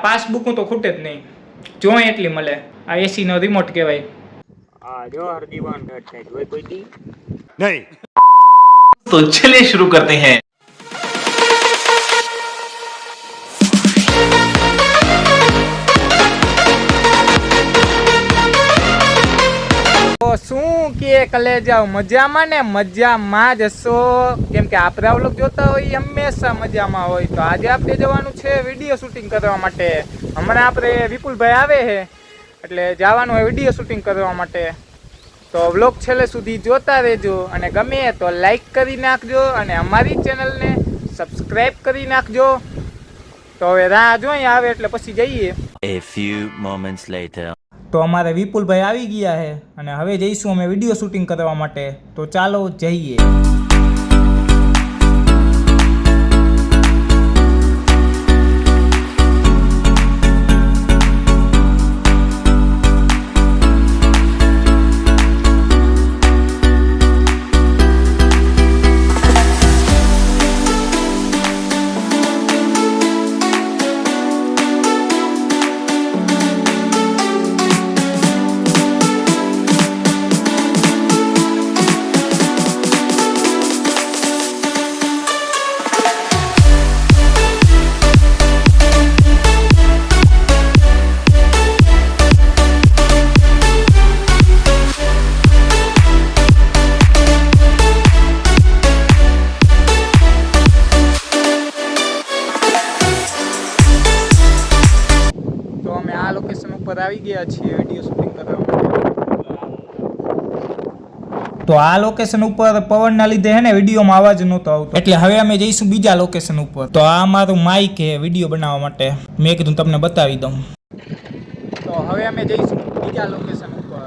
Passbook તો ખૂટે જ નહીં, જોઈ એટલી મળે. આ એસી નો રિમોટ કહેવાય. આ જો હરદીવાન ડટ થાય હોય કોઈ દી नहीं। तो चलिए शुरू करते हैं। તો શું કે કલે જાવ મજામાં ને મજામાં જ હશો, કેમ કે આપણે વ્લોગ જોતા હોય હંમેશા મજામાં હોય. તો આજે આપણે જવાનું છે વિડીયો શૂટિંગ કરવા માટે. હમણાં આપણે વિપુલભાઈ આવે છે એટલે જવાનું હોય વિડીયો શૂટિંગ કરવા માટે. તો વ્લોગ છેલ્લે સુધી જોતા રહેજો અને ગમે તો લાઈક કરી નાખજો અને અમારી ચેનલને સબસ્ક્રાઈબ કરી નાખજો. તો હવે રાહ જોઈ આવે એટલે પછી જઈએ. A few moments later. તો અમારે વિપુલભાઈ આવી ગયા છે અને હવે જઈશું અમે વિડીયો શૂટિંગ કરવા માટે. તો ચાલો જઈએ. આવી ગયા છીએ વિડીયો શૂટિંગ કરવા માટે. તો આ લોકેશન ઉપર પવનના લીધે હે ને વિડીયોમાં અવાજ નહોતો આવતો, એટલે હવે અમે જઈશું બીજા લોકેશન ઉપર. તો આ મારું માઇક છે વિડીયો બનાવવા માટે, મેં કીધું તમને બતાવી દઉં. તો હવે અમે જઈશું બીજા લોકેશન ઉપર.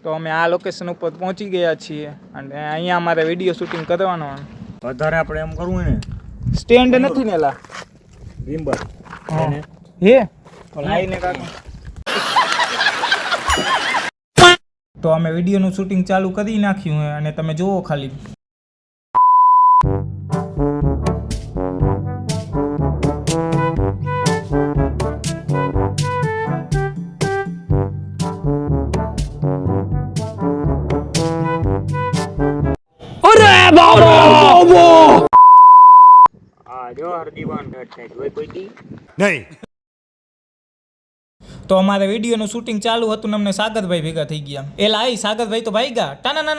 તો અમે આ લોકેશન ઉપર પહોંચી ગયા છીએ અને અહીંયા અમારે વિડીયો શૂટિંગ કરવાનો. વધારે આપણે એમ કરવું ને સ્ટેન્ડ નથી ને લા વિમ્બર હે લાઈને કાકા. તો અમે વિડીયોનું શૂટિંગ ચાલુ કરી નાખ્યું છે અને તમે જુઓ ખાલી. આ જો હરદીવાન ડટ થાય હોય કોઈ દી नहीं। તો અમારે વિડીયોનું શૂટિંગ ચાલુ હતું ને અમને સાગરભાઈ ભેગા થઈ ગયા. એલા આઈ સાગરભાઈ તો ભાઈ ગયા ટાના.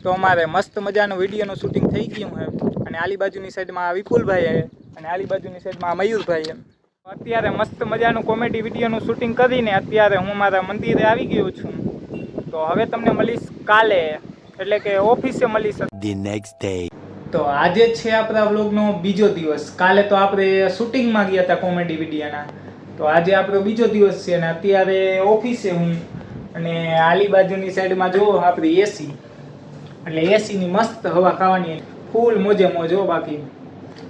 તો અમારે મસ્ત મજાનું વિડીયોનું શૂટિંગ થઈ ગયું છે અને આલી બાજુની સાઈડમાં વિપુલભાઈ છે અને આલી બાજુની સાઈડમાં મયુરભાઈ છે. અત્યારે મસ્ત મજાનું કોમેડી વિડીયોનું શૂટિંગ કરીને અત્યારે હું મારા મંદિરે આવી ગયો છું. તો હવે તમને મળીશ કાલે, એટલે કે ઓફિસે મળીશ. The next day. તો આજે છે આપણા વ્લોગનો બીજો દિવસ. કાલે તો આપણે શૂટિંગમાં ગયા હતા કોમેડી વિડીયોના. તો આજે આપણો બીજો દિવસ છે અને અત્યારે ઓફિસે હું અને આલી બાજુની સાઈડમાં જો આપણી એસી, એટલે એસીની મસ્ત હવા ખાવાની ફૂલ મોજે મોજ હો બાકી.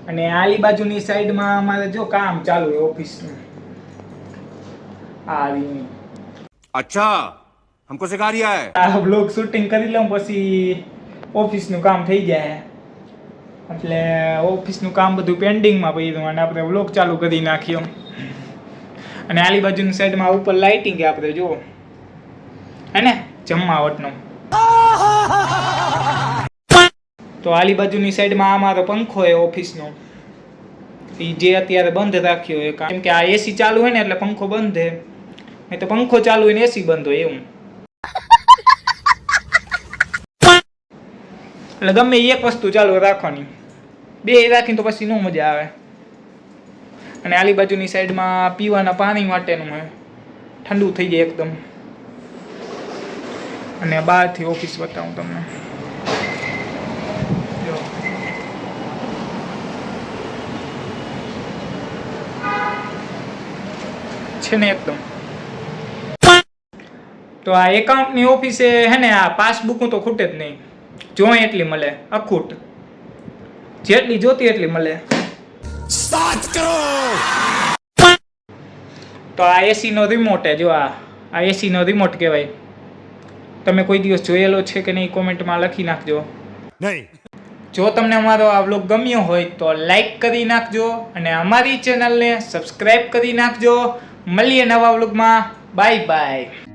અને આલી બાજુની સાઈડમાં અમારે જો કામ ચાલુ છે ઓફિસનું. આ રીની अच्छा हमको सिखा रिया है। આ વ્લોગ શૂટિંગ કરી લઉં પછી ઓફિસનું કામ થઈ જાય, એટલે ઓફિસનું કામ બધું પેન્ડિંગમાં પડ્યું અને આપણે વ્લોગ ચાલુ કરી નાખ્યો. અને આલી બાજુની સાઈડમાં ઉપર લાઇટિંગ આપણે જુઓ હે ને જમાવટનો. તો આલી બાજુની સાઈડમાં આ મારો પંખો છે ઓફિસનો, એ જે અત્યારે બંધ રાખ્યો છે કેમ કે આ એસી ચાલુ હોય ને એટલે પંખો બંધ છે, નહીં તો પંખો ચાલુ હોય ને એસી બંધ હોય એવું. એટલે ગમે એક વસ્તુ ચાલુ રાખવાની, બે રાખીને તો પછી ન મજા આવે. અને આલી બાજુની સાઈડમાં પીવાના પાણી માટેનું હોય, ઠંડુ થઈ જાય એકદમ. અને બહારથી ઓફિસ બતાવું તમને. છે ને એકદમ. તો આ એકાઉન્ટની ઓફિસે હે ને આ પાસબુક તો ખૂટે જ નહીં, જોઈ એટલી મળે અખૂટ. જેટલી જોતી એટલી મળે. स्टार्ट करो। તો આ એસીનો રિમોટ જો આ એસીનો રિમોટ કહેવાય. તમે કોઈ દિવસ જોયેલો છે કે નહીં કોમેન્ટમાં લખી નાખજો. नहीं. જો તમને અમારો આ વ્લોગ ગમ્યો હોય તો લાઈક કરી નાખજો અને અમારી ચેનલને સબસ્ક્રાઇબ કરી નાખજો. મળીએ નવા વ્લોગમાં. Bye bye.